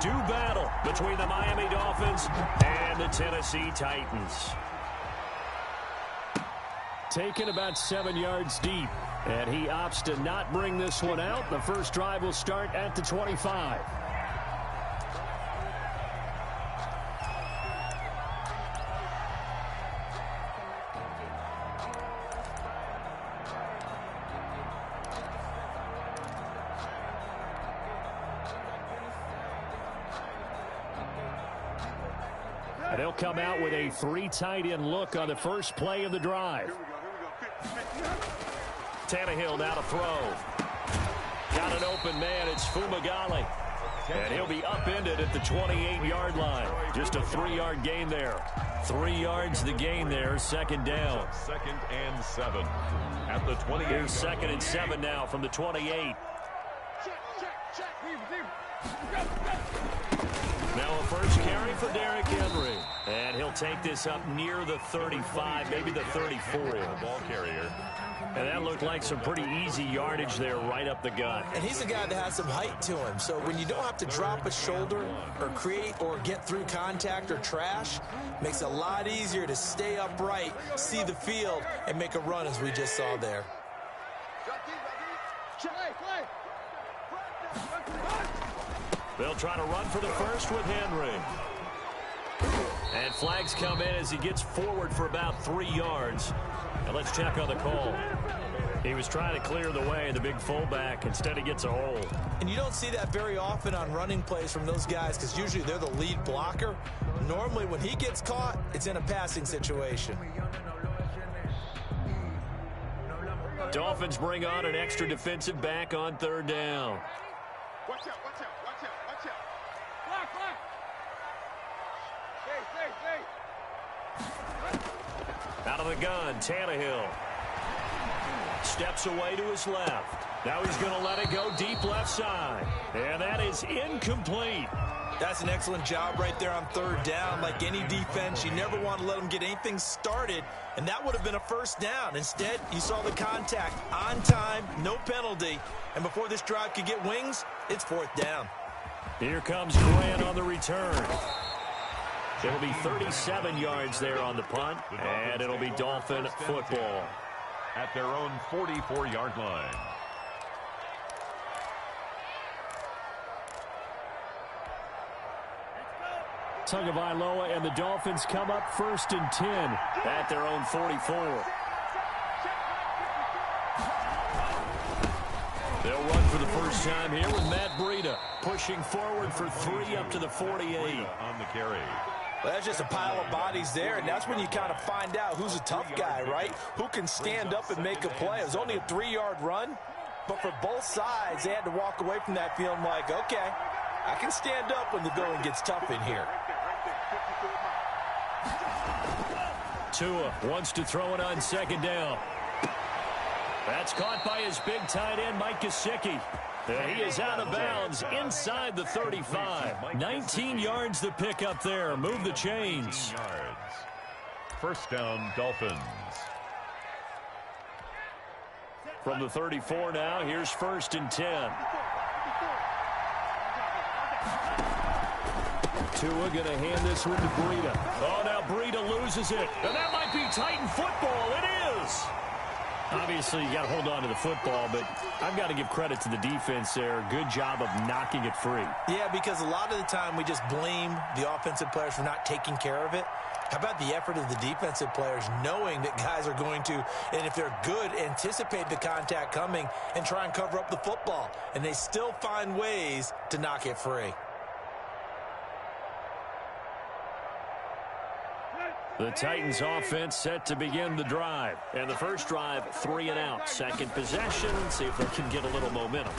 do battle between the Miami Dolphins and the Tennessee Titans. Taken about 7 yards deep, and he opts to not bring this one out. The first drive will start at the 25. And he'll come out with a 3 tight end look on the first play of the drive. Tannehill now to throw. Got an open man. It's Fumagalli. And he'll be upended at the 28-yard line. Just a 3-yard gain there. 3 yards the gain there. Second down. 2nd and 7 at the 28. Here's 2nd and 7 now from the 28. Now a first carry for Derrick Henry. And he'll take this up near the 35, maybe the 34. The ball carrier. And that looked like some pretty easy yardage there right up the gut. And he's a guy that has some height to him. So when you don't have to drop a shoulder or create or get through contact or trash, makes it a lot easier to stay upright, see the field, and make a run as we just saw there. They'll try to run for the first with Henry. And flags come in as he gets forward for about 3 yards. And let's check on the call. He was trying to clear the way, the big fullback. Instead, he gets a hold. And you don't see that very often on running plays from those guys because usually they're the lead blocker. Normally, when he gets caught, it's in a passing situation. Dolphins bring on an extra defensive back on 3rd down. Watch out, watch out, watch out, watch out. Block, block. Out of the gun, Tannehill. Steps away to his left. Now he's going to let it go deep left side. And that is incomplete. That's an excellent job right there on 3rd down. Like any defense, you never want to let them get anything started, and that would have been a first down. Instead, you saw the contact on time, no penalty, and before this drive could get wings, it's 4th down. Here comes Grant on the return. It'll be 37 yards there on the punt, and it'll be Dolphin football. At their own 44-yard line. Tagovailoa and the Dolphins come up 1st and 10 at their own 44. They'll run for the first time here with Matt Breida pushing forward for 3 up to the 48. On the carry. Well, that's just a pile of bodies there, and that's when you kind of find out who's a tough guy, right? Who can stand up and make a play. It was only a 3-yard run, but for both sides, they had to walk away from that feeling like, okay, I can stand up when the going gets tough in here. Tua wants to throw it on 2nd down. That's caught by his big tight end, Mike Gesicki. He is out of bounds inside the 35. 19 yards to pick up there. Move the chains. First down, Dolphins. From the 34 now, here's 1st and 10. Tua going to hand this one to Breida. Oh, now Breida loses it. And that might be Titan football. It is. Obviously, you got to hold on to the football, but I've got to give credit to the defense there. Good job of knocking it free. Yeah, because a lot of the time we just blame the offensive players for not taking care of it. How about the effort of the defensive players knowing that guys are going to, and if they're good, anticipate the contact coming and try and cover up the football. And they still find ways to knock it free. The Titans offense set to begin the drive. And the first drive, 3 and out. Second possession, see if they can get a little momentum.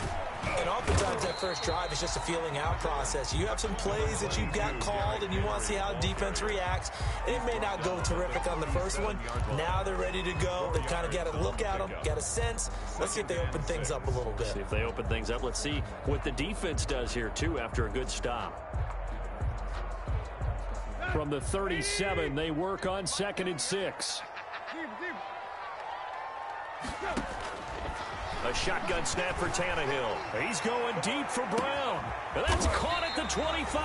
And oftentimes that first drive is just a feeling out process. You have some plays that you've got called and you want to see how defense reacts. It may not go terrific on the first one. Now they're ready to go. They've kind of got to look at them, got a sense. Let's see if they open things up a little bit. See if they open things up. Let's see what the defense does here, too, after a good stop. From the 37, they work on 2nd and 6. A shotgun snap for Tannehill. He's going deep for Brown. And that's caught at the 25.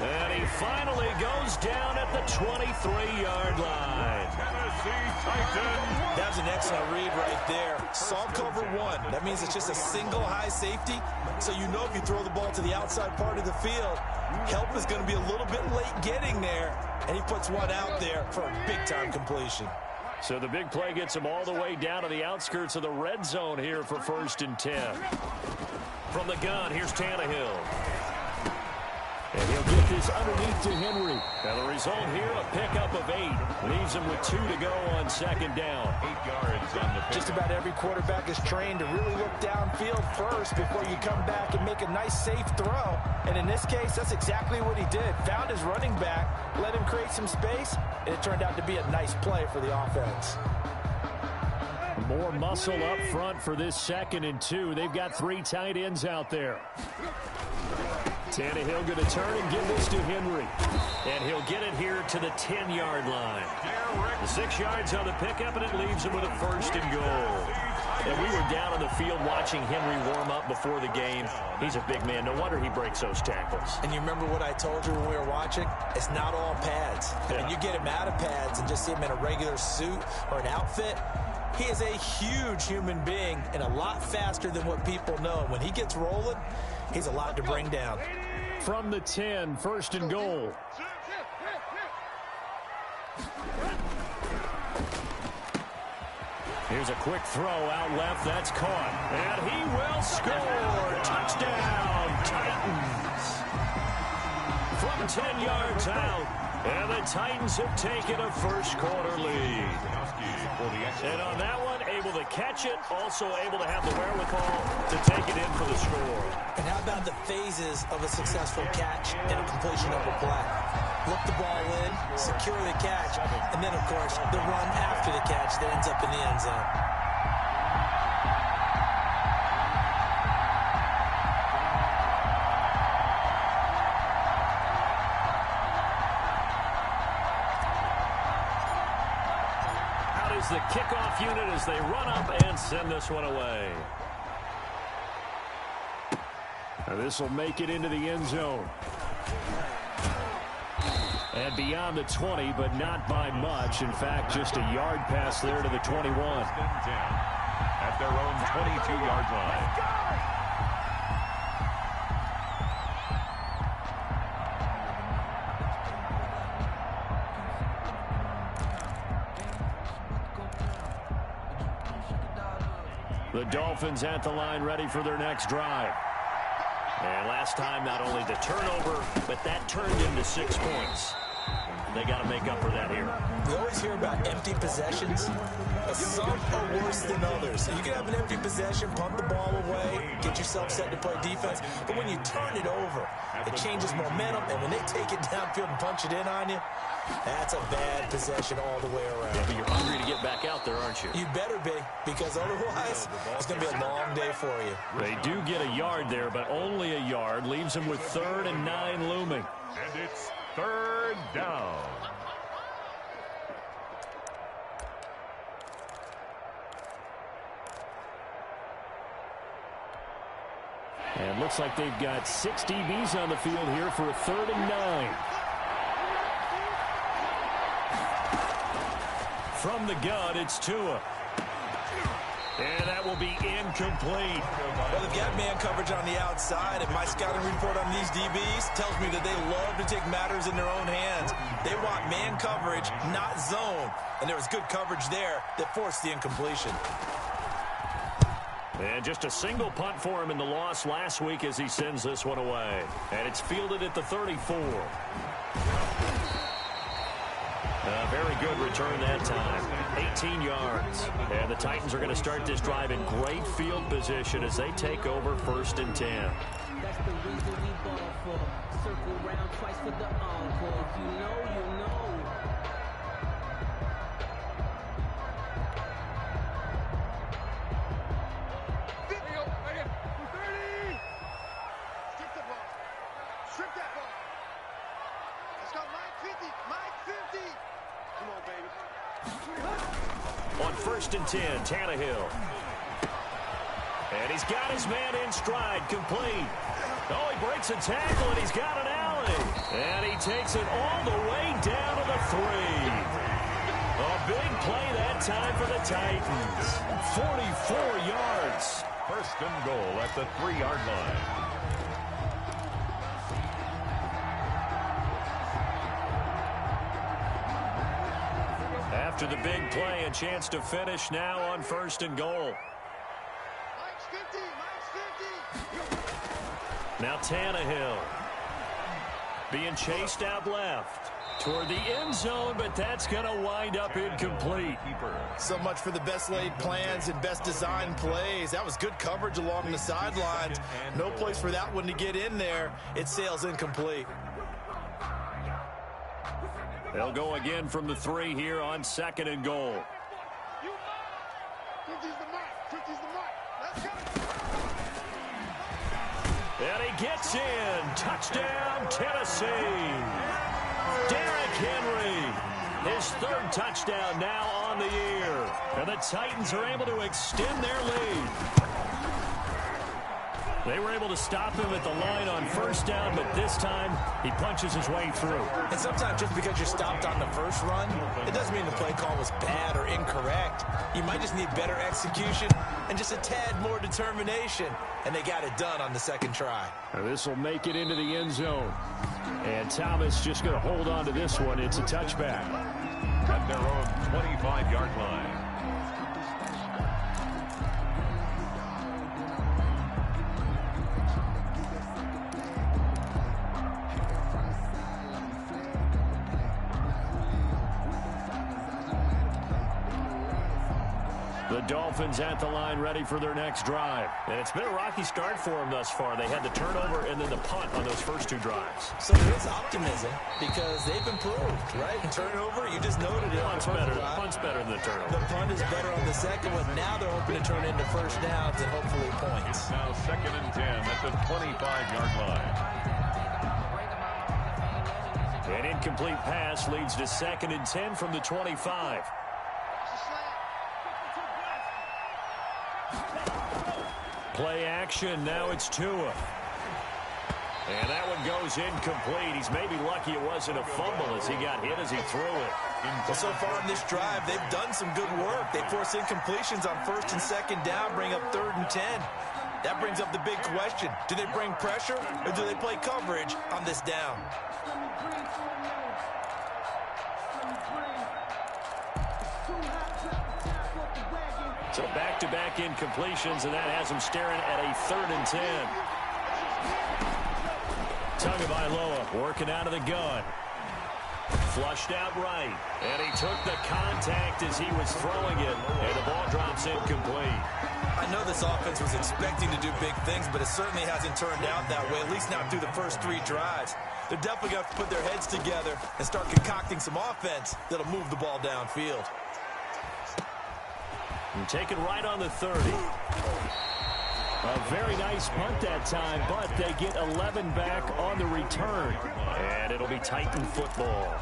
And he finally goes down at the 23-yard line. Tennessee Titans. That was an excellent read right there. Saw cover one. That means it's just a single high safety. So you know if you throw the ball to the outside part of the field, help is going to be a little bit late getting there. And he puts one out there for a big-time completion. So the big play gets him all the way down to the outskirts of the red zone here for 1st and 10. From the gun, here's Tannehill. And he'll get this underneath to Henry. And the result here, a pickup of 8. Leaves him with 2 to go on 2nd down. 8 yards on the pick. Just about every quarterback is trained to really look downfield first before you come back and make a nice, safe throw. And in this case, that's exactly what he did. Found his running back, let him create some space, and it turned out to be a nice play for the offense. More muscle up front for this 2nd and 2. They've got 3 tight ends out there. Tannehill going to turn and give this to Henry. And he'll get it here to the 10-yard line. The 6 yards on the pickup, and it leaves him with a 1st and goal. And we were down on the field watching Henry warm up before the game. He's a big man. No wonder he breaks those tackles. And you remember what I told you when we were watching? It's not all pads. I mean, you get him out of pads and just see him in a regular suit or an outfit. He is a huge human being and a lot faster than what people know. When he gets rolling, he's a lot to bring down. From the 10, 1st and goal. Here's a quick throw out left. That's caught. And he will score. Touchdown, Titans. From 10 yards out. And the Titans have taken a first-quarter lead. And on that one, able to catch it, also able to have the wherewithal to take it in for the score. And how about the phases of a successful catch and a completion of a play? Look the ball in, secure the catch, and then, of course, the run after the catch that ends up in the end zone. The kickoff unit as they run up and send this one away. This will make it into the end zone. And beyond the 20, but not by much. In fact, just a yard pass there to the 21. At their own 22-yard line. The Dolphins at the line, ready for their next drive. And last time, not only the turnover, but that turned into 6 points. They got to make up for that here. We always hear about empty possessions. Some are worse than others. You can have an empty possession, pump the ball away, get yourself set to play defense. But when you turn it over, it changes momentum. And when they take it downfield and punch it in on you, that's a bad possession all the way around. Yeah, but you're hungry to get back out there, aren't you? You better be, because otherwise, it's going to be a long day for you. They do get a yard there, but only a yard. Leaves them with 3rd and 9 looming. And it's 3rd down. And looks like they've got 6 DBs on the field here for a 3rd and 9. From the gun, it's Tua. And that will be incomplete. Well, they've got man coverage on the outside, and my scouting report on these DBs tells me that they love to take matters in their own hands. They want man coverage, not zone. And there was good coverage there that forced the incompletion. And just a single punt for him in the loss last week as he sends this one away. And it's fielded at the 34. A very good return that time. 18 yards. And the Titans are going to start this drive in great field position as they take over 1st and 10. That's the reason we ball for. Circle round twice for the encore. If you know, you know. Strip the ball. Strip that ball. Let's go, Mike 50. Mike 50. Come on, baby. On 1st and 10, Tannehill. And he's got his man in stride, complete. Oh, he breaks a tackle, and he's got an alley. And he takes it all the way down to the 3. A big play that time for the Titans. 44 yards. First and goal at the 3-yard line. After the big play, a chance to finish now on first and goal. Mike's 50, Mike's 50. Now Tannehill being chased out left toward the end zone, but that's going to wind up incomplete. So much for the best laid plans and best designed plays. That was good coverage along the sidelines. No place for that one to get in there. It sails incomplete. They'll go again from the 3 here on second and goal. 50's the mark. 50's the mark. Let's go. And he gets in. Touchdown, Tennessee. Derrick Henry, his 3rd touchdown now on the year. And the Titans are able to extend their lead. They were able to stop him at the line on first down, but this time he punches his way through. And sometimes just because you're stopped on the first run, it doesn't mean the play call was bad or incorrect. You might just need better execution and just a tad more determination. And they got it done on the second try. This will make it into the end zone. And Thomas just going to hold on to this one. It's a touchback. At their own 25-yard line. The Dolphins at the line ready for their next drive. And it's been a rocky start for them thus far. They had the turnover and then the punt on those first 2 drives. So there is optimism because they've improved, right? Turnover, you just noted it. Punt's better than the turnover. The punt is better on the second one. Now they're hoping to turn into first downs and hopefully points. It's now 2nd and 10 at the 25-yard line. An incomplete pass leads to 2nd and 10 from the 25. Play action. Now it's Tua. And that one goes incomplete. He's maybe lucky it wasn't a fumble as he got hit as he threw it. Well, so far in this drive, they've done some good work. They force incompletions on first and second down, bring up 3rd and 10. That brings up the big question. Do they bring pressure or do they play coverage on this down? So back-to-back incompletions, and that has him staring at a 3rd and 10. Tagovailoa working out of the gun. Flushed out right, and he took the contact as he was throwing it, and the ball drops incomplete. I know this offense was expecting to do big things, but it certainly hasn't turned out that way, at least not through the first 3 drives. They're definitely going to have to put their heads together and start concocting some offense that'll move the ball downfield. And taken right on the 30. A very nice punt that time, but they get 11 back on the return. And it'll be Titan football.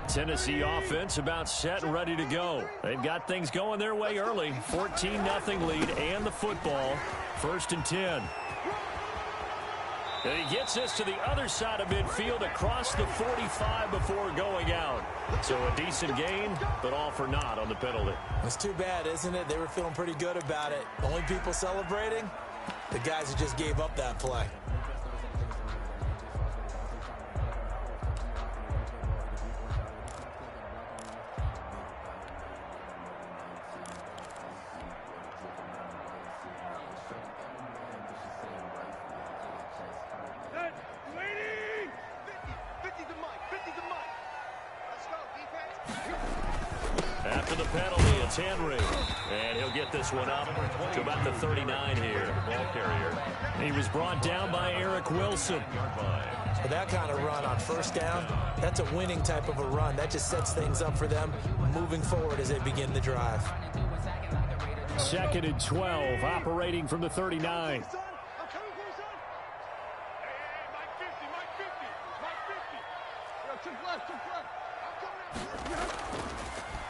Tennessee offense about set and ready to go. They've got things going their way early. 14-0 lead and the football. 1st and 10. And he gets this to the other side of midfield across the 45 before going out. So a decent gain, but all for naught on the penalty. It's too bad, isn't it? They were feeling pretty good about it. Only people celebrating? The guys who just gave up that play. After the penalty, it's Henry. And he'll get this one up to about the 39 here. Ball carrier. He was brought down by Eric Wilson. For that kind of run on first down, that's a winning type of a run. That just sets things up for them moving forward as they begin the drive. 2nd and 12, operating from the 39.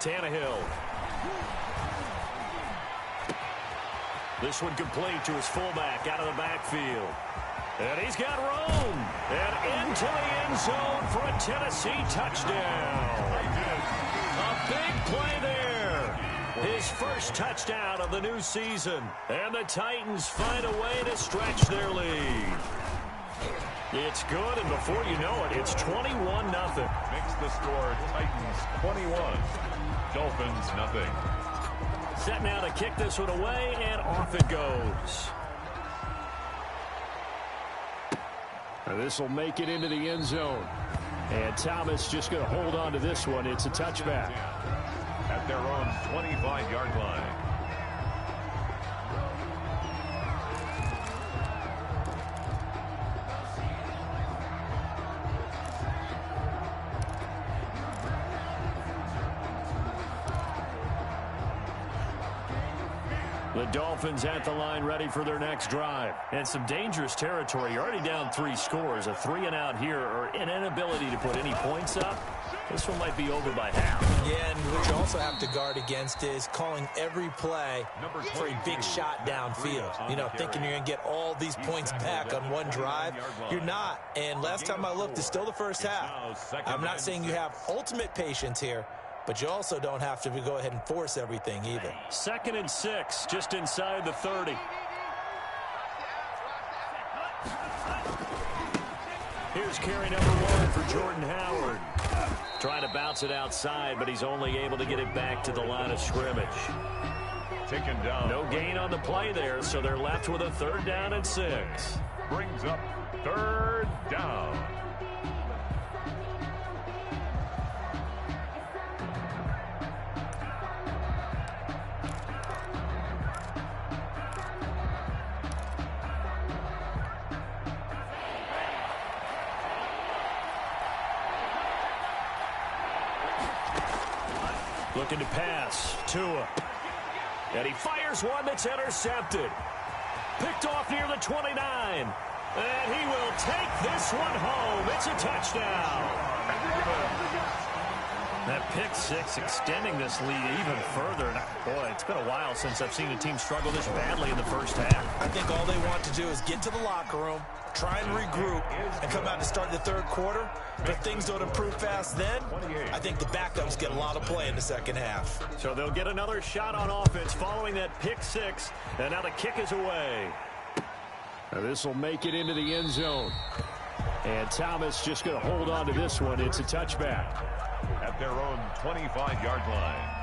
Tannehill. This one complete to his fullback out of the backfield. And he's got room. And into the end zone for a Tennessee touchdown. A big play there. His first touchdown of the new season. And the Titans find a way to stretch their lead. It's good, and before you know it, it's 21-0. Makes the score Titans 21, Dolphins nothing. Set now to kick this one away, and off it goes. This will make it into the end zone. And Thomas just going to hold on to this one. It's a touchback. At their own 25-yard line. The Dolphins at the line ready for their next drive. And some dangerous territory. You're already down 3 scores. A 3-and-out here or an inability to put any points up. This one might be over by half. Yeah, and what you also have to guard against is calling every play for a big shot downfield. You know, thinking you're going to get all these points back on one drive. You're not. And last time I looked, it's still the first half. I'm not saying you have ultimate patience here, but you also don't have to go ahead and force everything either. 2nd and 6, just inside the 30. Here's carry number 1 for Jordan Howard. Trying to bounce it outside, but he's only able to get it back to the line of scrimmage. Taken down. No gain on the play there, so they're left with a 3rd down and 6. Brings up 3rd down. Looking to pass. Tua. And he fires one that's intercepted. Picked off near the 29. And he will take this one home. It's a touchdown. That pick 6 extending this lead even further. And boy, it's been a while since I've seen a team struggle this badly in the first half. I think all they want to do is get to the locker room, try and regroup, and come out to start the 3rd quarter. But if things don't improve fast then, I think the backups get a lot of play in the 2nd half. So they'll get another shot on offense following that pick 6. And now the kick is away. Now this will make it into the end zone. And Thomas just going to hold on to this one. It's a touchback. At their own 25-yard line.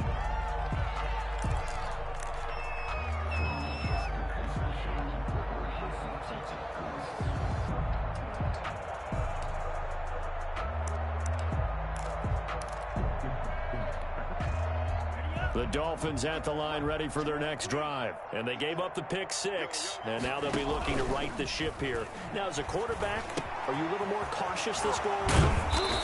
The Dolphins at the line ready for their next drive. And they gave up the pick 6. And now they'll be looking to right the ship here. Now, as a quarterback, are you a little more cautious this go around?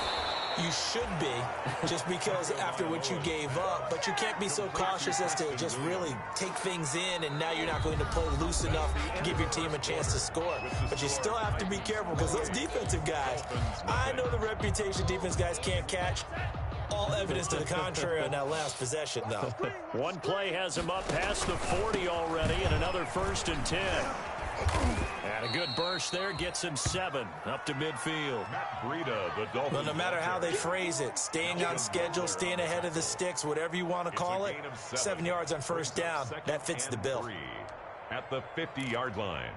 You should be, just because after what you gave up, but you can't be so cautious as to just really take things in, and now you're not going to play loose enough to give your team a chance to score. But you still have to be careful because those defensive guys, I know the reputation defense guys can't catch. All evidence to the contrary on that last possession, though. One play has him up past the 40 already, and another 1st and 10. And a good burst there gets him 7 up to midfield. Well, no matter how they phrase it, staying on schedule, staying ahead of the sticks, whatever you want to call it, 7 yards on 1st down, that fits the bill. At the 50-yard line.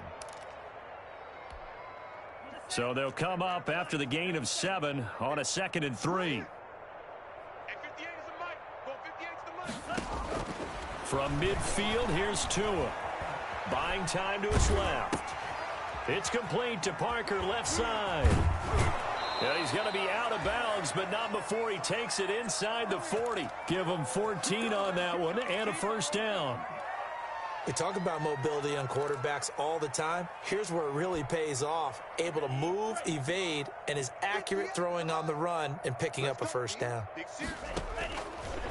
So they'll come up after the gain of 7 on a 2nd and 3. From midfield, here's Tua. Buying time to his left. It's complete to Parker, left side. And he's going to be out of bounds, but not before he takes it inside the 40. Give him 14 on that one and a first down. We talk about mobility on quarterbacks all the time. Here's where it really pays off. Able to move, evade, and is accurate throwing on the run and picking up a first down.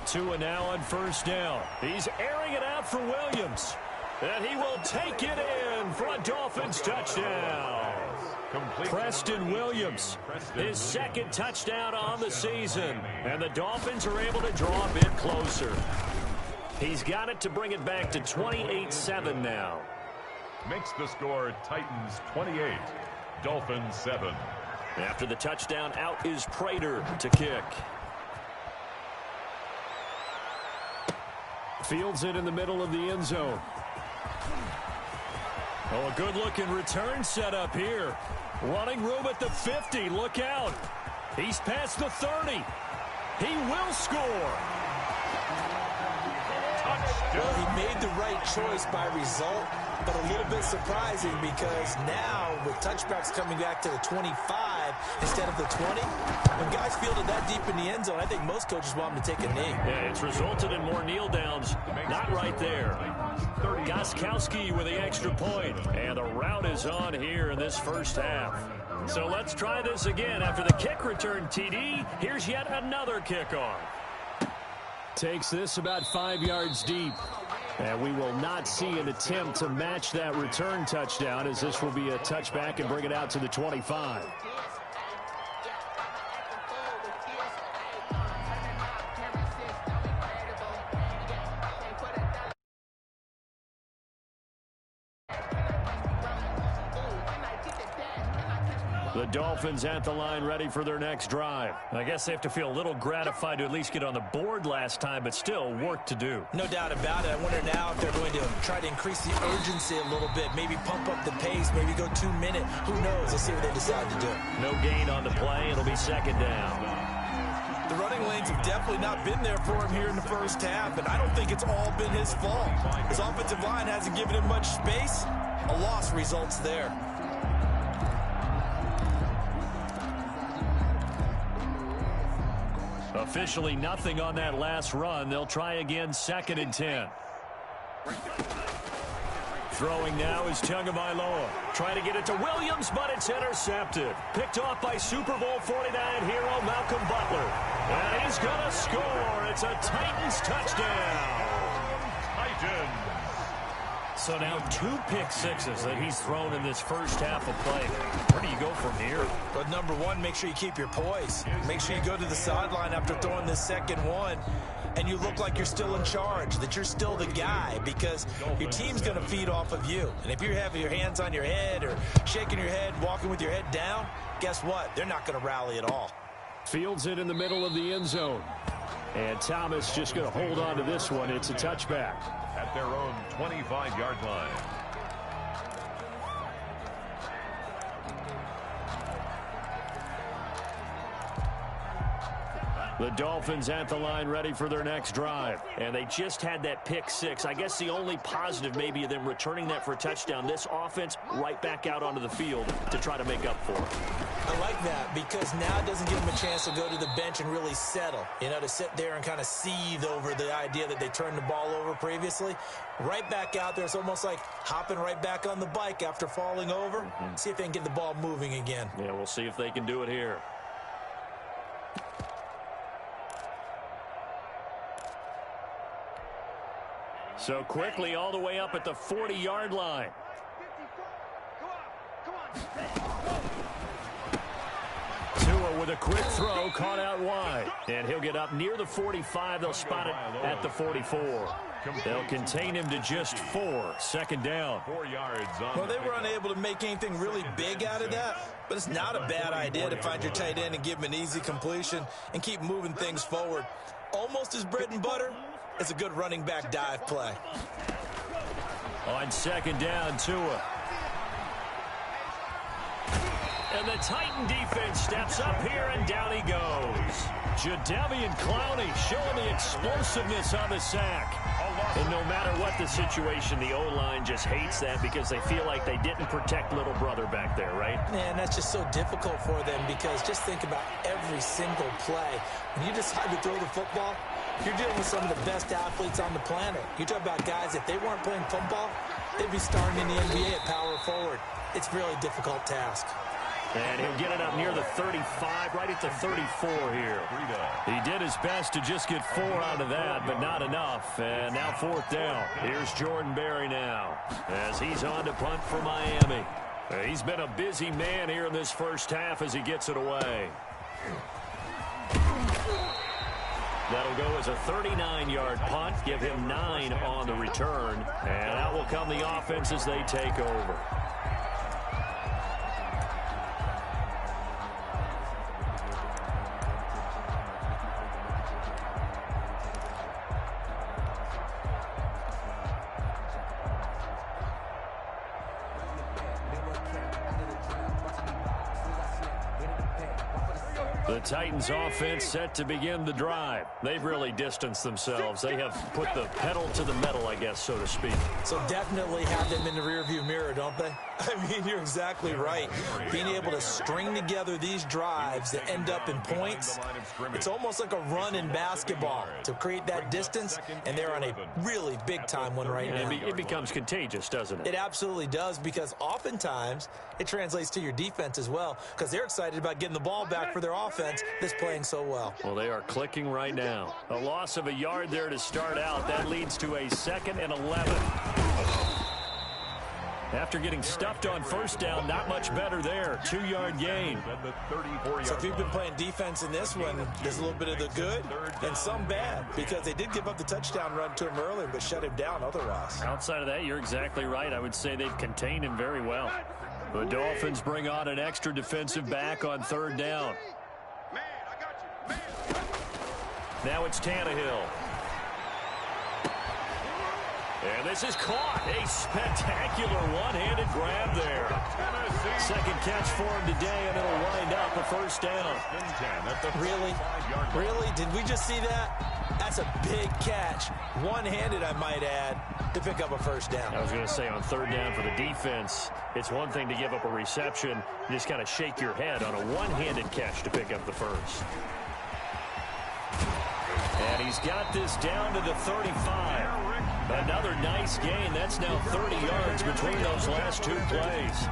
Tua now on first down. He's airing it out for Williams. And he will take it in for a Dolphins touchdown. Preston Williams, his second touchdown on the season. And the Dolphins are able to draw a bit closer. He's got it to bring it back to 28-7 now. Makes the score Titans 28, Dolphins 7. After the touchdown, out is Prater to kick. Fields it in the middle of the end zone. Oh, a good-looking return set up here. Running room at the 50. Look out. He's past the 30. He will score. Well, he made the right choice by result, but a little bit surprising because now with touchbacks coming back to the 25 instead of the 20, when guys fielded that deep in the end zone, I think most coaches want them to take a knee. Yeah, it's resulted in more kneel downs. Not right there. Gostkowski with the extra point, and the route is on here in this first half. So let's try this again. After the kick return, TD, here's yet another kickoff. Takes this about 5 yards deep. And we will not see an attempt to match that return touchdown, as this will be a touchback and bring it out to the 25. The Dolphins at the line ready for their next drive. I guess they have to feel a little gratified to at least get on the board last time, but still work to do. No doubt about it. I wonder now if they're going to try to increase the urgency a little bit, maybe pump up the pace, maybe go 2 minute. Who knows? Let's see what they decide to do. No gain on the play. It'll be second down. The running lanes have definitely not been there for him here in the first half, and I don't think it's all been his fault. His offensive line hasn't given him much space. A loss results there. Officially nothing on that last run. They'll try again, 2nd and 10. Throwing now is Tagovailoa. Trying to get it to Williams, but it's intercepted. Picked off by Super Bowl 49 hero Malcolm Butler. And he's going to score. It's a Titans touchdown. Titans. So now 2 pick sixes that he's thrown in this first half of play. Where do you go from here? But number one, make sure you keep your poise. Make sure you go to the sideline after throwing this second one, and you look like you're still in charge, that you're still the guy, because your team's going to feed off of you. And if you're having your hands on your head or shaking your head, walking with your head down, guess what? They're not going to rally at all. Fields it in the middle of the end zone. And Thomas just going to hold on to this one. It's a touchback. At their own 25-yard line. The Dolphins at the line ready for their next drive. And they just had that pick six. I guess the only positive maybe of them returning that for a touchdown. This offense right back out onto the field to try to make up for it. I like that because now it doesn't give them a chance to go to the bench and really settle. You know, to sit there and kind of seethe over the idea that they turned the ball over previously. Right back out there. It's almost like hopping right back on the bike after falling over. See if they can get the ball moving again. Yeah, we'll see if they can do it here. So quickly all the way up at the 40-yard line. Tua with a quick throw, caught out wide. And he'll get up near the 45. They'll spot it at the 44. They'll contain him to just 4. Second down. 4 yards on. Well, they were unable to make anything really big out of that, but it's not a bad idea to find your tight end and give him an easy completion and keep moving things forward. Almost his bread and butter. It's a good running back dive play. On second down, Tua. And the Titan defense steps up here, and down he goes. Jadeveon Clowney showing the explosiveness on the sack. And no matter what the situation, the O-line just hates that because they feel like they didn't protect little brother back there, right? Man, that's just so difficult for them because just think about every single play. When you decide to throw the football, you're dealing with some of the best athletes on the planet. You talk about guys, if they weren't playing football, they'd be starting in the NBA at power forward. It's a really difficult task. And he'll get it up near the 35, right at the 34 here. He did his best to just get 4 out of that, but not enough. And now 4th down. Here's Jordan Berry now as he's on to punt for Miami. He's been a busy man here in this first half as he gets it away. That'll go as a 39-yard punt, give him 9 on the return. And out will come the offense as they take over. The Titans offense set to begin the drive. They've really distanced themselves. They have put the pedal to the metal, I guess, so to speak. So definitely have them in the rearview mirror, don't they? I mean, you're exactly right. Being able to string together these drives that end up in points, it's almost like a run in basketball to create that distance, and they're on a really big-time one right now. It becomes contagious, doesn't it? It absolutely does, because oftentimes it translates to your defense as well, because they're excited about getting the ball back for their offense that's playing so well. Well, they are clicking right now. A loss of a yard there to start out. That leads to a 2nd and 11. After getting stuffed on first down, not much better there. 2-yard gain. So if you've been playing defense in this one, there's a little bit of the good and some bad, because they did give up the touchdown run to him earlier, but shut him down otherwise. Outside of that, you're exactly right. I would say they've contained him very well. The Dolphins bring on an extra defensive back on 3rd down. Now it's Tannehill. And this is caught. A spectacular one-handed grab there. 2nd catch for him today, and it'll wind up a 1st down. Really? Really? Did we just see that? That's a big catch. One-handed, I might add, to pick up a 1st down. I was going to say, on 3rd down for the defense, it's one thing to give up a reception. You just kind of shake your head on a one-handed catch to pick up the 1st. And he's got this down to the 35. Another nice gain. That's now 30 yards between those last 2 plays.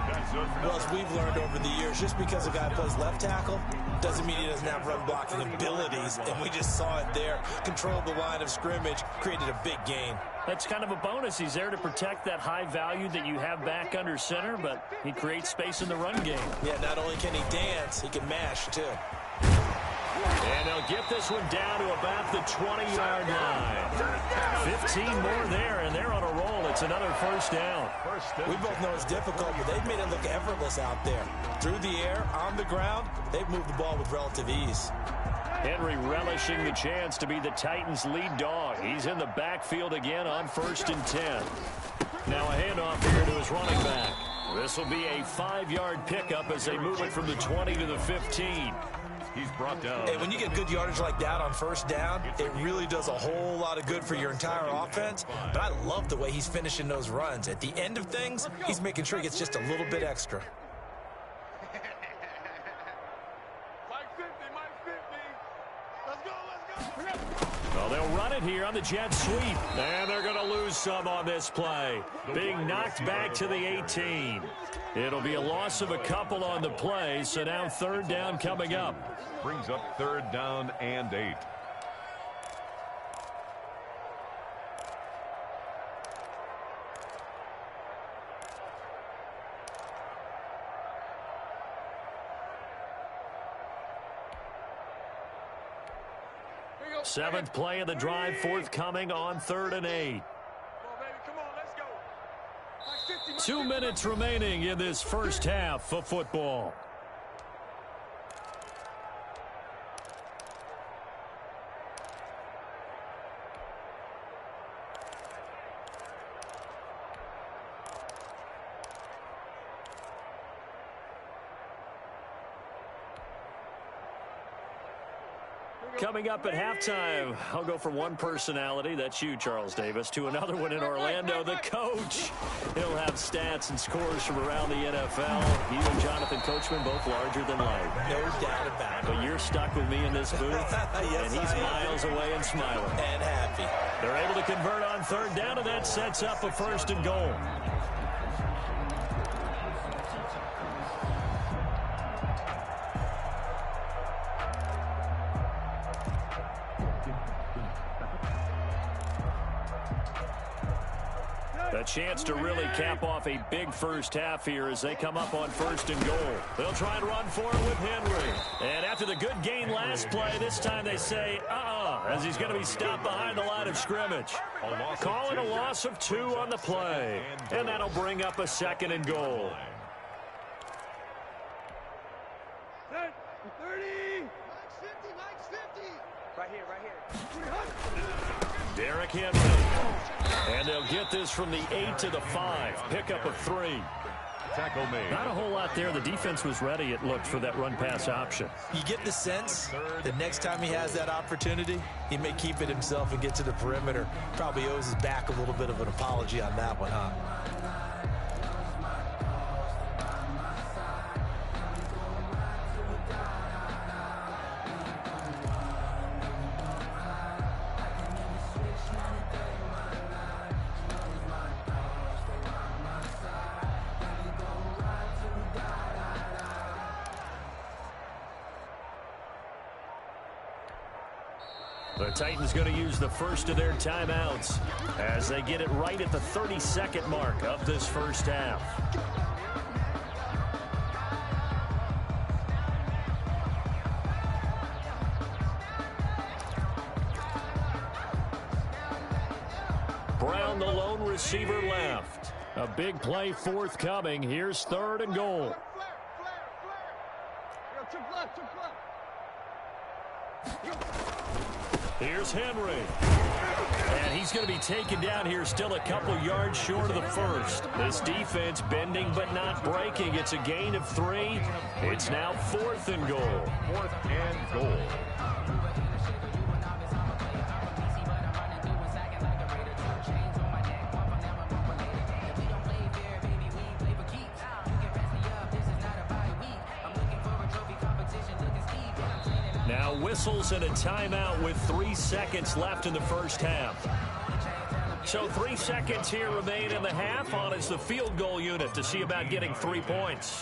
Well, as we've learned over the years, just because a guy plays left tackle doesn't mean he doesn't have run blocking abilities. And we just saw it there. Controlled the line of scrimmage, created a big gain. That's kind of a bonus. He's there to protect that high value that you have back under center, but he creates space in the run game. Yeah, not only can he dance, he can mash, too. And they'll get this one down to about the 20-yard line. 15 more there, and they're on a roll. It's another 1st down. We both know it's difficult, but they've made it look effortless out there. Through the air, on the ground, they've moved the ball with relative ease. Henry relishing the chance to be the Titans' lead dog. He's in the backfield again on 1st and 10. Now a handoff here to his running back. This will be a 5-yard pickup as they move it from the 20 to the 15. He's brought down. And when you get good yardage like that on 1st down, it really does a whole lot of good for your entire offense. But I love the way he's finishing those runs. At the end of things, he's making sure he gets just a little bit extra. Well, they'll run it here on the jet sweep. And they're going to lose some on this play. Being knocked back to the 18. It'll be a loss of a couple on the play, so now 3rd down coming up. Brings up 3rd down and 8. Seventh play of the drive forthcoming on 3rd and 8. 2 minutes remaining in this first half of football. Coming up at halftime, I'll go from one personality, that's you, Charles Davis, to another one in Orlando, the coach. He'll have stats and scores from around the NFL. You and Jonathan Coachman, both larger than life. No doubt about it. But you're stuck with me in this booth, Yes, and he's miles away and smiling. And happy. They're able to convert on third down, and that sets up a first and goal. A chance to really cap off a big first half here as they come up on first and goal. They'll try and run for it with Henry. And after the good gain last play, this time they say, as he's going to be stopped behind the line of scrimmage. Calling a loss of 2 on the play. And that'll bring up a second and goal. 30. Mike's 50. Right here. Derrick Henry. And they'll get this from the 8 to the 5. Pickup of 3. Tackle made. Not a whole lot there. The defense was ready, it looked, for that run-pass option. You get the sense that next time he has that opportunity, he may keep it himself and get to the perimeter. Probably owes his back a little bit of an apology on that one, huh? The Titans going to use the first of their timeouts as they get it right at the 32nd mark of this first half. Brown, the lone receiver, left. A big play forthcoming. Here's third and goal. Here's Henry. And he's going to be taken down here, still a couple yards short of the first. This defense bending but not breaking. It's a gain of 3. It's now 4th and goal. 4th and goal. Now whistles and a timeout with 3 seconds left in the first half. So 3 seconds here remain in the half. On is the field goal unit to see about getting 3 points.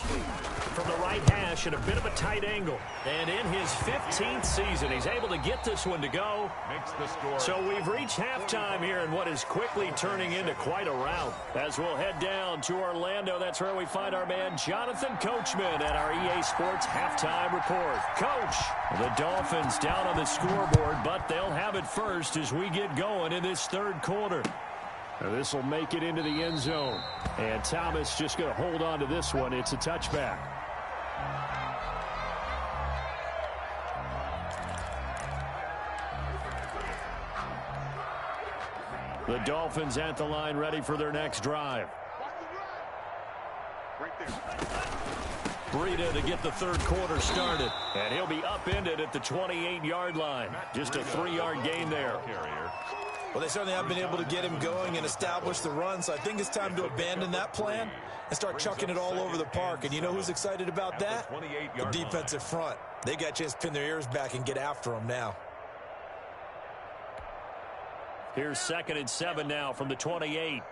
From the right hash at a bit of a tight angle. And in his 15th season, he's able to get this one to go. Makes the score. So we've reached halftime here in what is quickly turning into quite a rout. As we'll head down to Orlando, that's where we find our man Jonathan Coachman at our EA Sports Halftime Report. Coach, the Dolphins down on the scoreboard, but they'll have it first as we get going in this third quarter. This will make it into the end zone. And Thomas just going to hold on to this one. It's a touchback. The Dolphins at the line ready for their next drive. Breida to get the third quarter started. And he'll be upended at the 28-yard line. Just a 3-yard gain there. Well, they certainly have been able to get him going and establish the run, so I think it's time to abandon that plan and start chucking it all over the park. And you know who's excited about that? The defensive front. They got a chance to pin their ears back and get after him now. Here's 2nd and 7 now from the 28.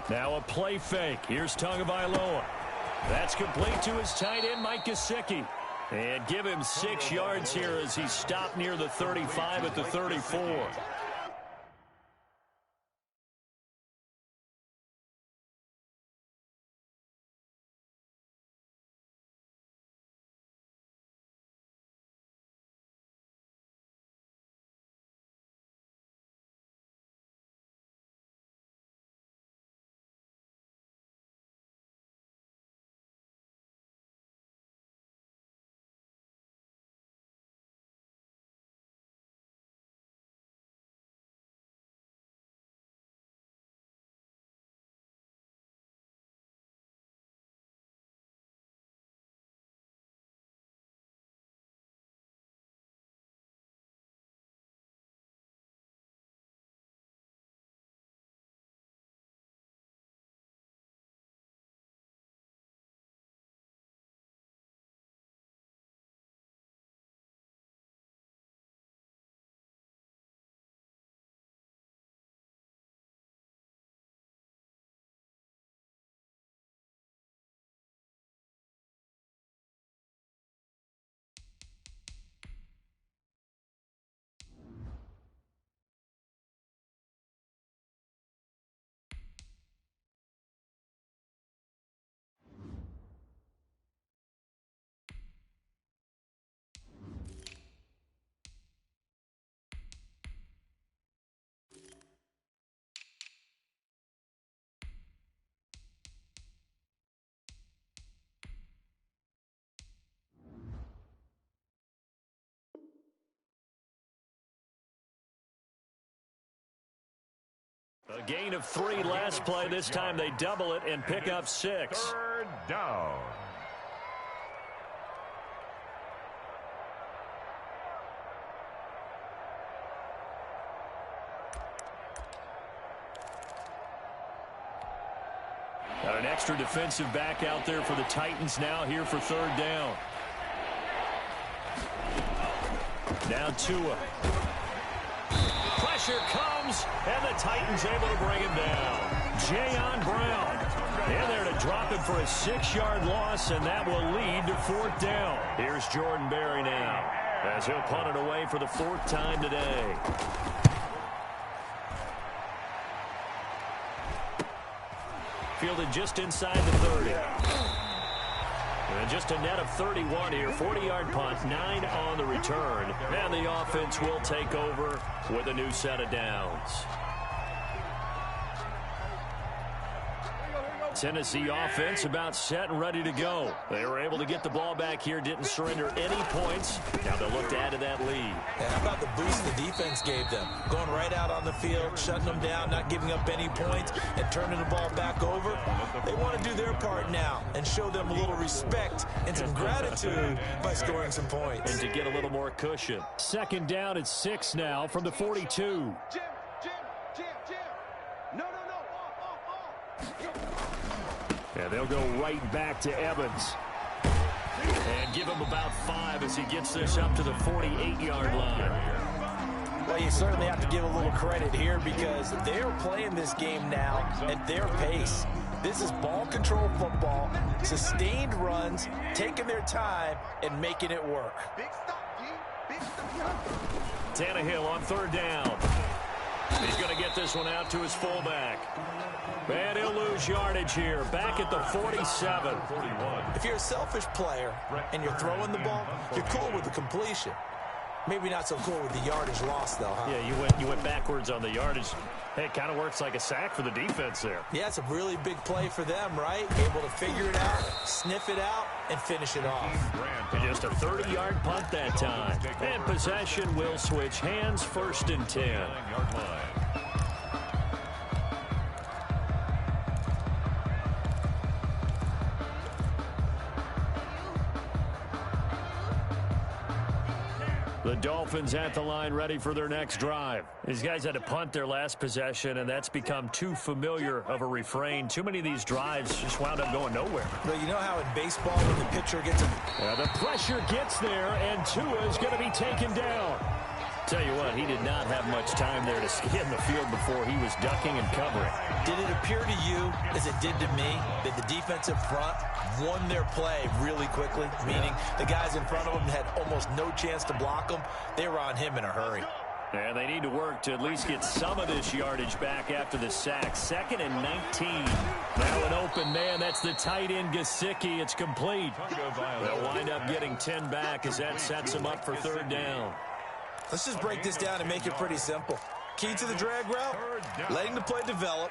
Now a play fake. Here's Tagovailoa. That's complete to his tight end, Mike Gesicki. And give him 6 yards here as he's stopped near the 35 at the 34. A gain of 3 last play. This time they double it and pick up 6. Third down. Got an extra defensive back out there for the Titans now here for third down. Now Tua. Pressure comes, and the Titans able to bring him down. Jayon Brown in there to drop him for a 6-yard loss, and that will lead to fourth down. Here's Jordan Berry now as he'll punt it away for the 4th time today. Fielded just inside the 30. And just a net of 31 here. 40-yard punt, 9 on the return. And the offense will take over with a new set of downs. Tennessee offense about set and ready to go. They were able to get the ball back here, didn't surrender any points. Now they'll look to add to that lead. And how about the boost the defense gave them? Going right out on the field, shutting them down, not giving up any points, and turning the ball back over. They want to do their part now and show them a little respect and some gratitude by scoring some points. And to get a little more cushion. Second down at 6 now from the 42. Jim. No. And they'll go right back to Evans. And give him about 5 as he gets this up to the 48-yard line. Well, you certainly have to give a little credit here because they're playing this game now at their pace. This is ball control football, sustained runs, taking their time, and making it work. Big stop, G. Big stop. Tannehill on third down. He's going to get this one out to his fullback. And he'll lose yardage here. Back at the 47. If you're a selfish player and you're throwing the ball, you're cool with the completion. Maybe not so cool with the yardage loss, though, huh? Yeah, you went backwards on the yardage. Hey, it kind of works like a sack for the defense there. Yeah, it's a really big play for them, right? Able to figure it out, sniff it out, and finish it off. And just a 30-yard punt that time. And possession will switch hands, 1st and 10. 9-yard line. The Dolphins at the line ready for their next drive. These guys had to punt their last possession, and that's become too familiar of a refrain. Too many of these drives just wound up going nowhere. Well, you know how in baseball when the pitcher gets a... The pressure gets there, and Tua is going to be taken down. Tell you what, he did not have much time there to scan the field before he was ducking and covering. Did it appear to you, as it did to me, that the defensive front won their play really quickly? Meaning the guys in front of them had almost no chance to block them. They were on him in a hurry. And they need to work to at least get some of this yardage back after the sack. 2nd and 19. Now an open man. That's the tight end, Gesicki. It's complete. They'll wind up getting 10 back as that sets them up for third down. Let's just break this down and make it pretty simple. Key to the drag route, letting the play develop,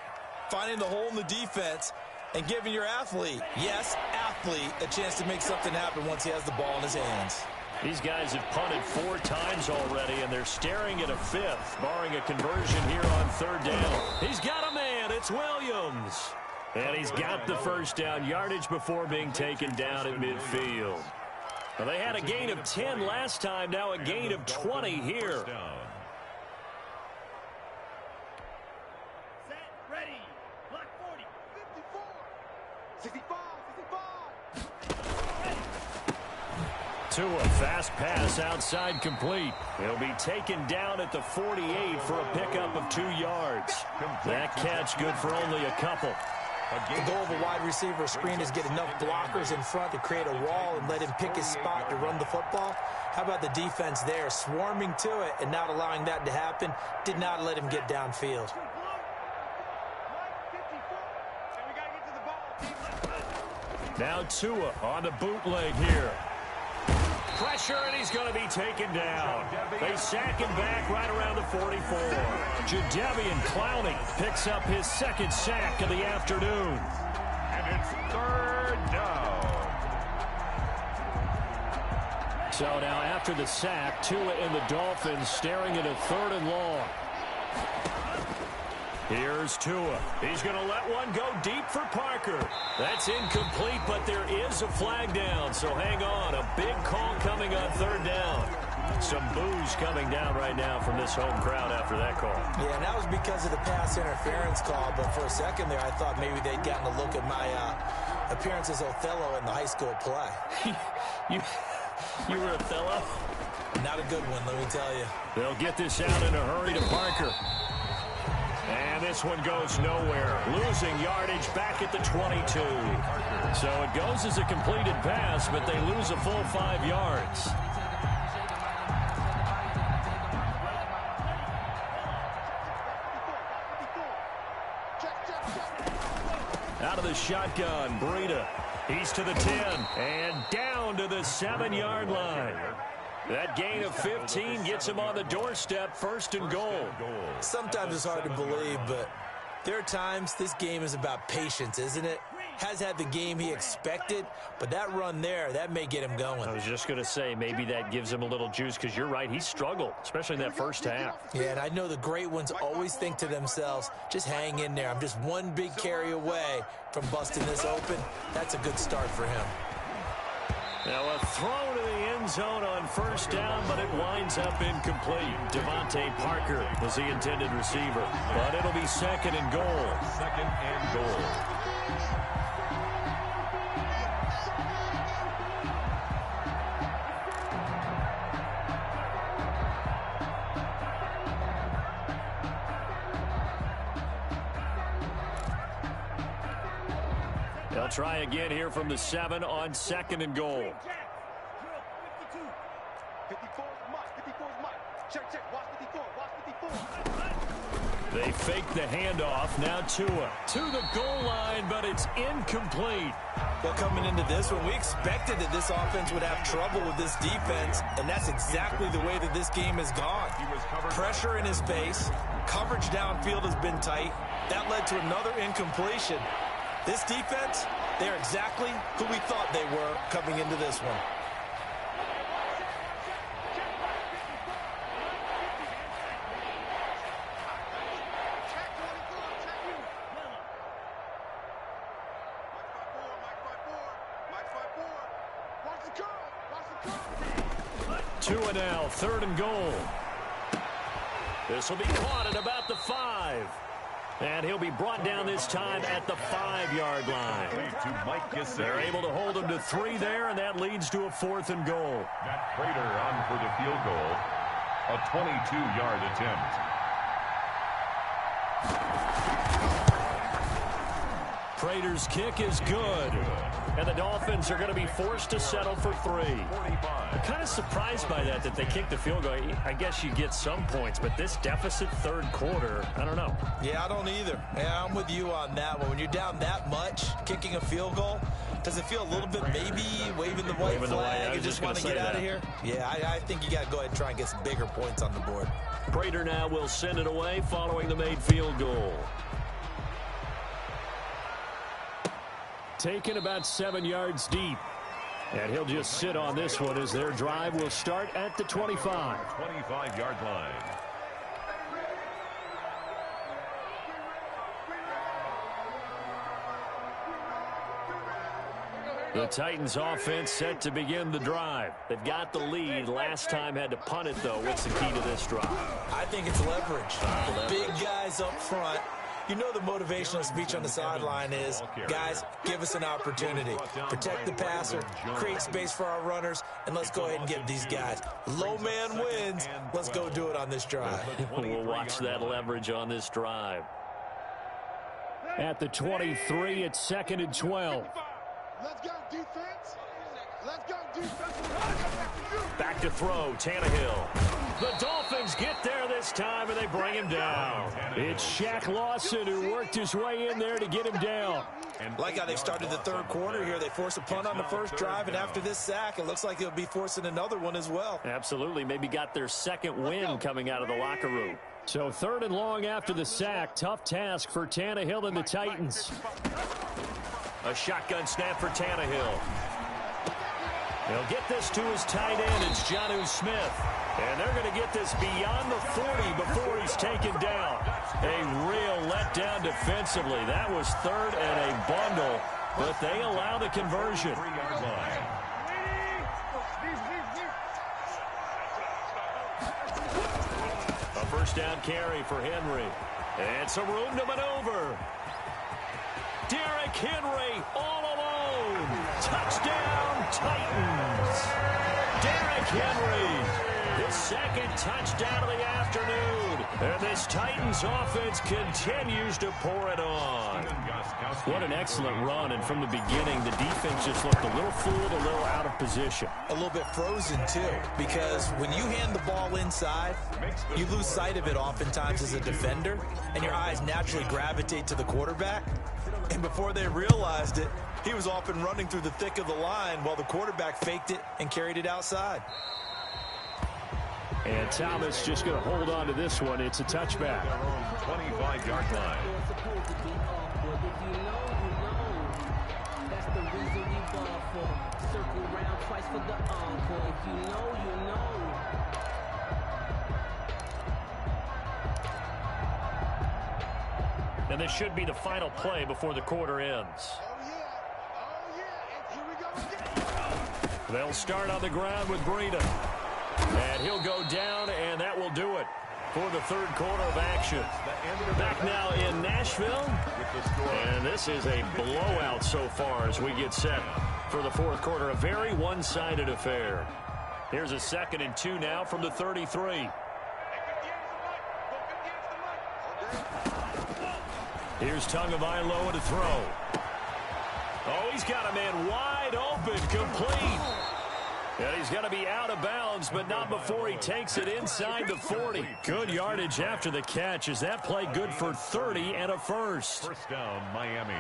finding the hole in the defense, and giving your athlete, yes, athlete, a chance to make something happen once he has the ball in his hands. These guys have punted 4 times already, and they're staring at a 5th, barring a conversion here on third down. He's got a man. It's Williams. And he's got the first down, yardage before being taken down at midfield. Well, they had a gain of 10 last time, now a gain of 20 here. Set, ready. Block 40. 54. 65. 65. Tua, fast pass outside complete. He'll be taken down at the 48 for a pickup of 2 yards. That catch good for only a couple. The goal of a wide receiver screen is get enough blockers in front to create a wall and let him pick his spot to run the football. How about the defense there, swarming to it and not allowing that to happen? Did not let him get downfield. Now Tua on the bootleg here. Pressure, and he's going to be taken down. They sack him back right around the 44. Jadeveon Clowney picks up his 2nd sack of the afternoon. And it's third down. So now after the sack, Tua and the Dolphins staring at a 3rd and long. Here's Tua. He's going to let one go deep for Parker. That's incomplete, but there is a flag down, so hang on. A big call coming on third down. Some boos coming down right now from this home crowd after that call. Yeah, and that was because of the pass interference call, but for a second there, I thought maybe they'd gotten a look at my appearance as Othello in the high school play. You were Othello? Not a good one, let me tell you. They'll get this out in a hurry to Parker. And this one goes nowhere. Losing yardage back at the 22. So it goes as a completed pass, but they lose a full 5 yards. Out of the shotgun, Breida. He's to the 10 and down to the 7-yard line. That gain of 15 gets him on the doorstep, 1st and goal. Sometimes it's hard to believe, but there are times this game is about patience, isn't it? Has had the game he expected, but that run there, that may get him going. I was just going to say, maybe that gives him a little juice, because you're right, he struggled, especially in that first half. Yeah, and I know the great ones always think to themselves, just hang in there. I'm just one big carry away from busting this open. That's a good start for him. Now a throw to the end zone on 1st down, but it winds up incomplete. Devontae Parker was the intended receiver, but it'll be 2nd and goal. 2nd and goal. They'll try again here from the 7 on 2nd and goal. 54 Mike. Check. Watch 54. Watch 54. They fake the handoff. Now Tua to the goal line, but it's incomplete. Well, coming into this one, we expected that this offense would have trouble with this defense, and that's exactly the way that this game has gone. Pressure in his face. Coverage downfield has been tight. That led to another incompletion. This defense, they're exactly who we thought they were coming into this one. Tua now, 3rd and goal. This will be caught at about the 5. And he'll be brought down this time at the 5-yard line. They're able to hold him to 3 there, and that leads to a 4th and goal. Matt Prater on for the field goal. A 22-yard attempt. Prater's kick is good. And the Dolphins are going to be forced to settle for 3. I'm kind of surprised by that they kicked the field goal. I guess you get some points, but this deficit 3rd quarter, I don't know. Yeah, I don't either. Yeah, I'm with you on that one. When you're down that much, kicking a field goal, does it feel a little bit maybe waving the white flag and just want to get out of here? Yeah, I think you got to go ahead and try and get some bigger points on the board. Prater now will send it away following the made field goal. Taken about 7 yards deep. And he'll just sit on this one as their drive will start at the 25. 25-yard line. The Titans offense set to begin the drive. They've got the lead. Last time had to punt it, though. What's the key to this drive? I think it's leverage. The big guys up front. You know the motivational speech on the sideline is, guys, give us an opportunity. Protect the passer, create space for our runners, and let's go ahead and get these guys. Low man wins. Let's go do it on this drive. We'll watch that leverage on this drive. At the 23, it's 2nd and 12. Let's go, defense. Let's go, defense. Back to throw, Tannehill. The Dolphins get there this time, and they bring him down. It's Shaq Lawson who worked his way in there to get him down. Like how they started the 3rd quarter here. They force a punt on the 1st drive, and after this sack, it looks like they'll be forcing another one as well. Absolutely. Maybe got their 2nd win coming out of the locker room. So 3rd and long after the sack. Tough task for Tannehill and the Titans. A shotgun snap for Tannehill. He'll get this to his tight end. It's Jonnu Smith. And they're going to get this beyond the 40 before he's taken down. A real letdown defensively. That was third and a bundle, but they allow the conversion. 3-yard line. A first down carry for Henry. And some room to maneuver. Derrick Henry all alone. Touchdown, Titans. Derrick Henry, his second touchdown of the afternoon. And this Titans offense continues to pour it on. What an excellent run. And from the beginning, the defense just looked a little fooled, a little out of position. A little bit frozen, too, because when you hand the ball inside, you lose sight of it oftentimes as a defender, and your eyes naturally gravitate to the quarterback. And before they realized it, he was off and running through the thick of the line while the quarterback faked it and carried it outside. And Thomas just going to hold on to this one. It's a touchback. 25-yard line. And this should be the final play before the quarter ends. They'll start on the ground with Breida. And he'll go down, and that will do it for the third quarter of action. Back now in Nashville, and this is a blowout so far as we get set for the fourth quarter. A very one-sided affair. Here's a 2nd and 2 now from the 33. Here's Tagovailoa to throw. Oh, he's got a man wide open, complete. And he's going to be out of bounds, but not before he takes it inside the 40. Good yardage after the catch. Is that play good for 30 and a first? First down, Miami.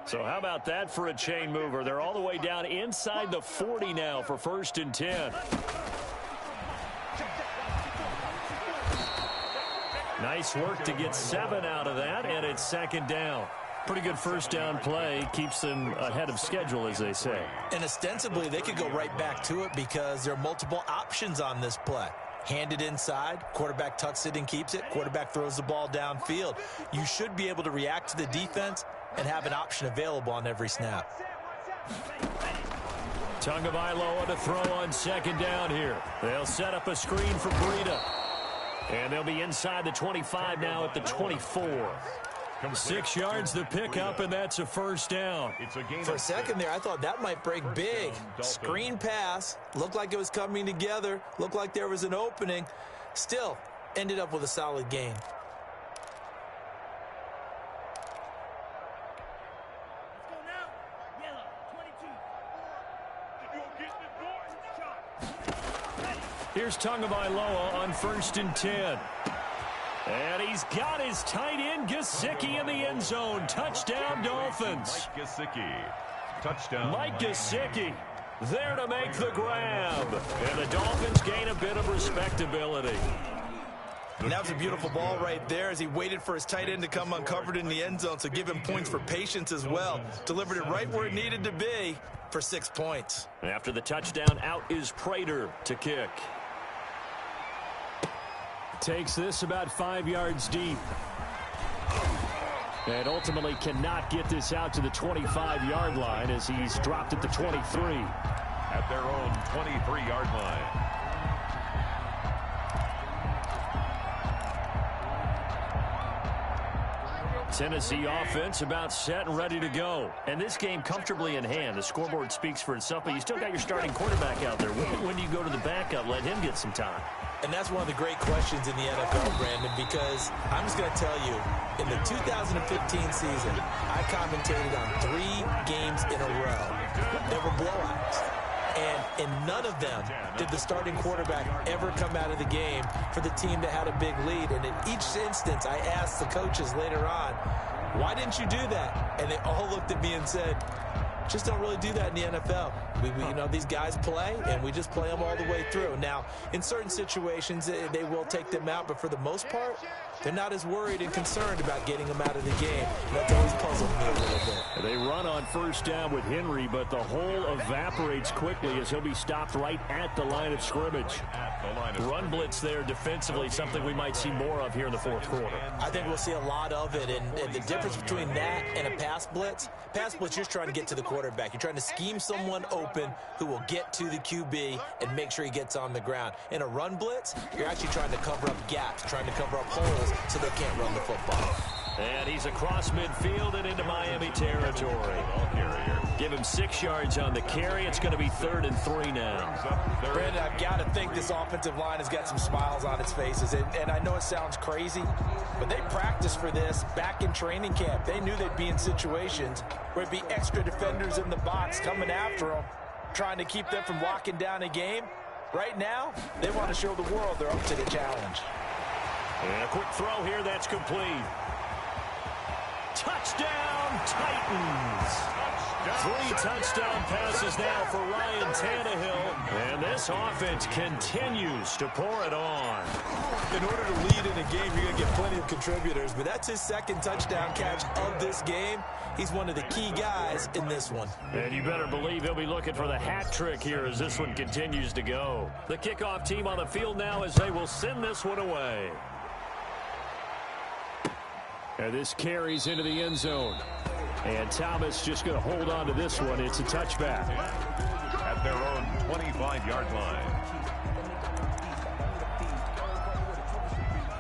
So how about that for a chain mover? They're all the way down inside the 40 now for 1st and 10. Nice work to get 7 out of that, and it's 2nd down. Pretty good first down play. Keeps them ahead of schedule, as they say. And ostensibly, they could go right back to it because there are multiple options on this play. Hand it inside, quarterback tucks it and keeps it, quarterback throws the ball downfield. You should be able to react to the defense and have an option available on every snap. Tagovailoa to throw on 2nd down here. They'll set up a screen for Breida. And they'll be inside the 25 now at the 24. 6 yards the pickup, and that's a first down. For a second there, I thought that might break big. Screen pass, looked like it was coming together, looked like there was an opening. Still, ended up with a solid gain. Here's Tagovailoa on 1st and 10. And he's got his tight end, Gesicki, in the end zone. Touchdown, Dolphins. Mike Gesicki. Touchdown. Mike Gesicki there to make the grab. And the Dolphins gain a bit of respectability. And that was a beautiful ball right there as he waited for his tight end to come uncovered in the end zone, so give him points for patience as well. Delivered it right where it needed to be for 6 points. After the touchdown, out is Prater to kick. Takes this about 5 yards deep. And ultimately cannot get this out to the 25-yard line as he's dropped at the 23. At their own 23-yard line. Tennessee offense about set and ready to go. And this game comfortably in hand. The scoreboard speaks for itself, but you still got your starting quarterback out there. When do you go to the backup, let him get some time? And that's one of the great questions in the NFL, Brandon, because I'm just going to tell you, in the 2015 season, I commentated on 3 games in a row that were blowouts. And in none of them did the starting quarterback ever come out of the game for the team that had a big lead. And in each instance, I asked the coaches later on, why didn't you do that? And they all looked at me and said, just don't really do that in the NFL. We you know, these guys play, and we just play them all the way through. Now, in certain situations, they will take them out, but for the most part, they're not as worried and concerned about getting him out of the game. That's always puzzled me a little bit. They run on first down with Henry, but the hole evaporates quickly as he'll be stopped right at the line of scrimmage. Run blitz there defensively, something we might see more of here in the fourth quarter. I think we'll see a lot of it, and the difference between that and a pass blitz, you're just trying to get to the quarterback. You're trying to scheme someone open who will get to the QB and make sure he gets on the ground. In a run blitz, you're actually trying to cover up gaps, trying to cover up holes so they can't run the football. And he's across midfield and into Miami territory. Give him 6 yards on the carry. It's going to be 3rd and 3 now. Brandon, I've got to think this offensive line has got some smiles on its faces. And I know it sounds crazy, but they practiced for this back in training camp. They knew they'd be in situations where it'd be extra defenders in the box coming after them, trying to keep them from locking down a game. Right now, they want to show the world they're up to the challenge. And a quick throw here, that's complete. Touchdown, Titans. 3 touchdown passes now for Ryan Tannehill. And this offense continues to pour it on. In order to lead in a game, you're going to get plenty of contributors, but that's his 2nd touchdown catch of this game. He's one of the key guys in this one. And you better believe he'll be looking for the hat trick here as this one continues to go. The kickoff team on the field now as they will send this one away. And this carries into the end zone. And Thomas just going to hold on to this one. It's a touchback. At their own 25-yard line.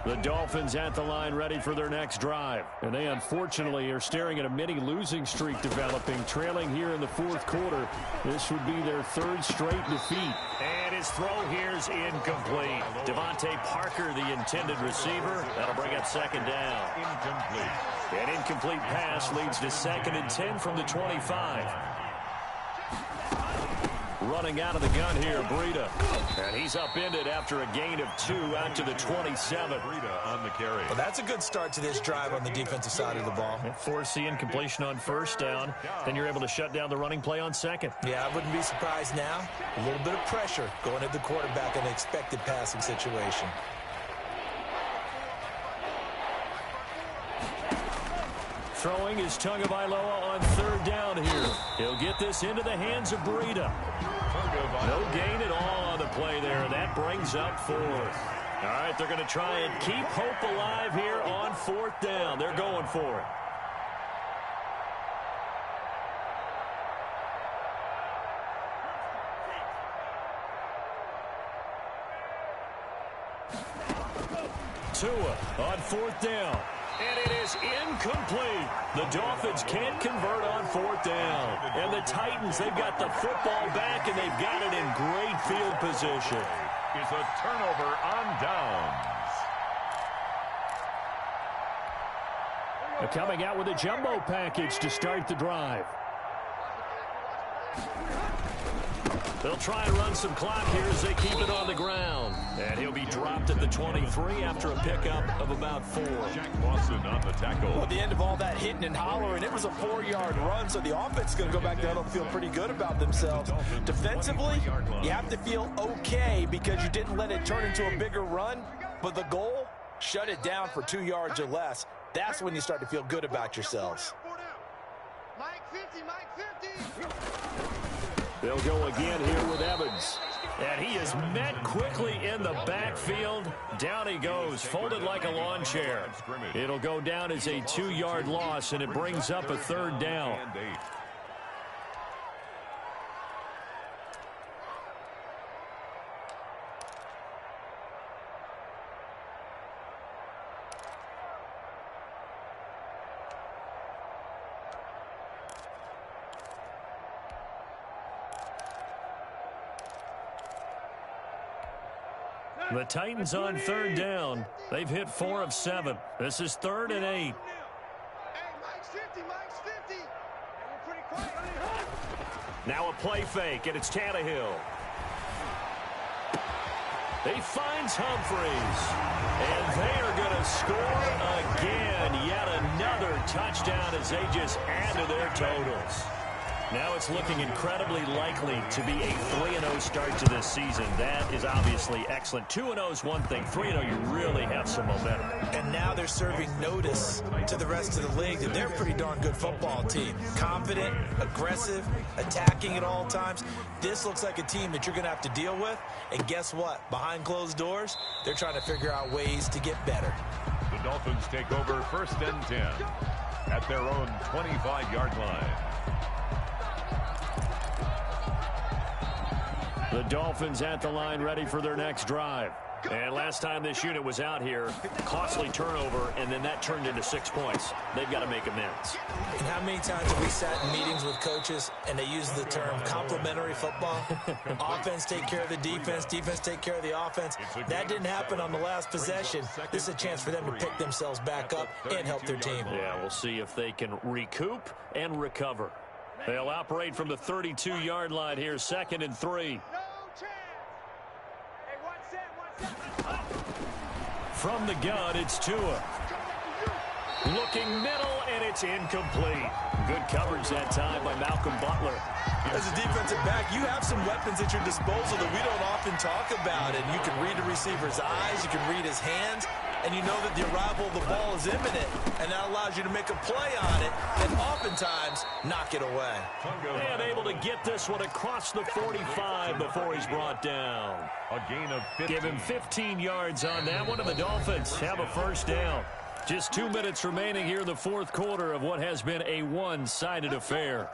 The Dolphins at the line ready for their next drive. And they unfortunately are staring at a mini losing streak developing, trailing here in the fourth quarter. This would be their 3rd straight defeat. And his throw here is incomplete. Devontae Parker, the intended receiver. That'll bring up 2nd down. Incomplete. An incomplete pass leads to 2nd and 10 from the 25. Running out of the gun here, Breida. And he's upended after a gain of 2 out to the 27. Breida on the carry. Well, that's a good start to this drive on the defensive side of the ball. Force the incompletion on first down. Then you're able to shut down the running play on 2nd. Yeah, I wouldn't be surprised now. A little bit of pressure going at the quarterback in an expected passing situation. Throwing is Tagovailoa on 3rd down here. He'll get this into the hands of Breida. No gain at all on the play there, and that brings up 4th. All right, they're going to try and keep hope alive here on 4th down. They're going for it. Tua on 4th down. And it is incomplete. The Dolphins can't convert on 4th down. And the Titans, they've got the football back, and they've got it in great field position. Is a turnover on downs. They're coming out with a jumbo package to start the drive. They'll try and run some clock here as they keep it on the ground. And he'll be dropped at the 23 after a pickup of about 4. Jack Lawson on the tackle. Well, at the end of all that hitting and hollering, it was a 4-yard run, so the offense is going to go back down and feel pretty good about themselves. Defensively, you have to feel okay because you didn't let it turn into a bigger run, but the goal, shut it down for 2 yards or less. That's when you start to feel good about yourselves. Mike 50, Mike 50. They'll go again here with Evans. And he is met quickly in the backfield. Down he goes, folded like a lawn chair. It'll go down as a 2-yard loss, and it brings up a 3rd down. The Titans on 3rd down. They've hit 4 of 7. This is 3rd and 8. Hey, Mike's 50, Mike's 50. Hey, we're pretty quiet. Now a play fake, and it's Tannehill. He finds Humphries. And they are going to score again. Yet another touchdown as they just add to their totals. Now it's looking incredibly likely to be a 3-0 start to this season. That is obviously excellent. 2-0 is one thing. 3-0, you really have some momentum. And now they're serving notice to the rest of the league that they're a pretty darn good football team. Confident, aggressive, attacking at all times. This looks like a team that you're going to have to deal with. And guess what? Behind closed doors, they're trying to figure out ways to get better. The Dolphins take over 1st and 10 at their own 25-yard line. The Dolphins at the line, ready for their next drive. And last time this unit was out here, costly turnover, and then that turned into 6 points. They've got to make amends. And how many times have we sat in meetings with coaches and they use the term complementary football? Offense take care of the defense, defense take care of the offense. That didn't happen on the last possession. This is a chance for them to pick themselves back up and help their team. Yeah, we'll see if they can recoup and recover. They'll operate from the 32-yard line here, 2nd and 3. From the gun, it's Tua. Looking middle, and it's incomplete. Good coverage that time by Malcolm Butler. As a defensive back, you have some weapons at your disposal that we don't often talk about. And you can read the receiver's eyes, you can read his hands, and you know that the arrival of the ball is imminent, and that allows you to make a play on it and oftentimes knock it away. And able to get this one across the 45 before he's brought down. A gain of 15. Give him 15 yards on that one, and the Dolphins have a 1st down. Just 2 minutes remaining here in the 4th quarter of what has been a one-sided affair.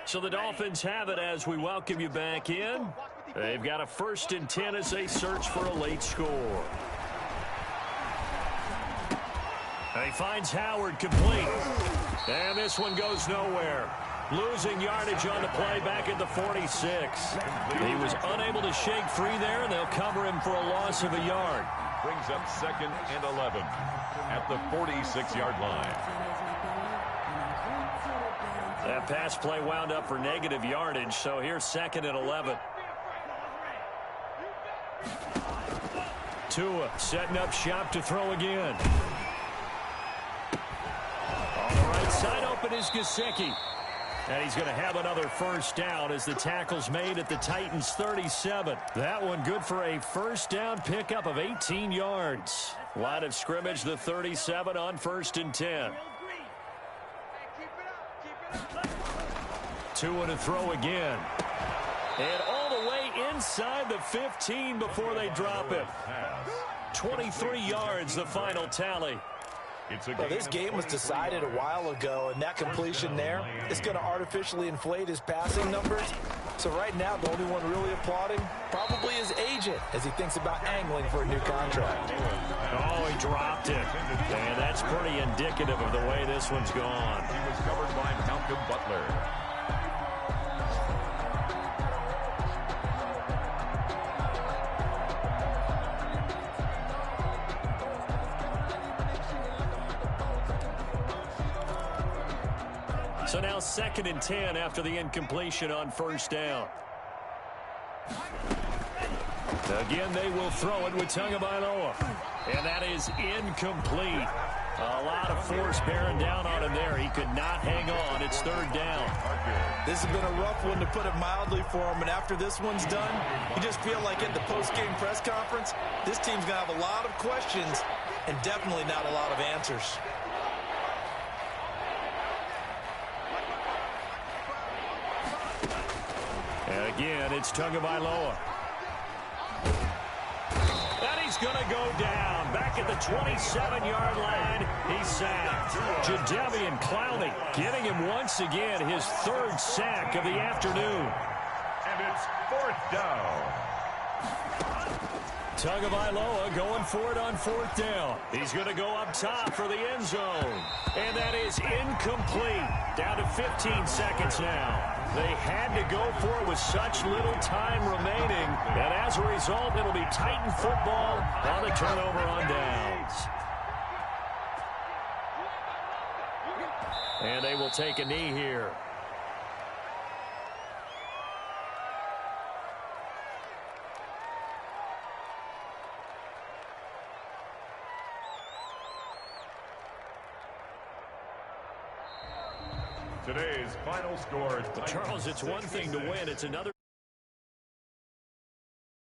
So the Dolphins have it as we welcome you back in. They've got a 1st and 10 as they search for a late score. And he finds Howard complete. And this one goes nowhere. Losing yardage on the play back at the 46. He was unable to shake free there, and they'll cover him for a loss of a yard. Brings up 2nd and 11 at the 46-yard line. That pass play wound up for negative yardage, so here's 2nd and 11. Tua setting up shop to throw again. On the right side open is Gesicki. And he's going to have another 1st down as the tackle's made at the Titans' 37. That one good for a 1st down pickup of 18 yards. Line of scrimmage, the 37 on 1st and 10. Tua to throw again. And all the way inside the 15 before they drop him. 23 yards, the final tally. Well, this game was decided a while ago, and that completion there is going to artificially inflate his passing numbers. So right now, the only one really applauding probably his agent as he thinks about angling for a new contract. Oh, he dropped it. And that's pretty indicative of the way this one's gone. He was covered by Malcolm Butler. So now 2nd and 10 after the incompletion on 1st down. Again, they will throw it with Tagovailoa. And that is incomplete. A lot of force bearing down on him there. He could not hang on. It's 3rd down. This has been a rough one, to put it mildly, for him. And after this one's done, you just feel like at the post-game press conference, this team's going to have a lot of questions and definitely not a lot of answers. And again, it's Tagovailoa. And he's going to go down. Back at the 27-yard line, he's sacked. Jadeveon Clowney getting him once again his 3rd sack of the afternoon. And it's 4th down. Tagovailoa going for it on 4th down. He's going to go up top for the end zone. And that is incomplete. Down to 15 seconds now. They had to go for it with such little time remaining. And as a result, it'll be Titan football on a turnover on downs. And they will take a knee here. Today's final score. Charles, it's one thing to win. It's another.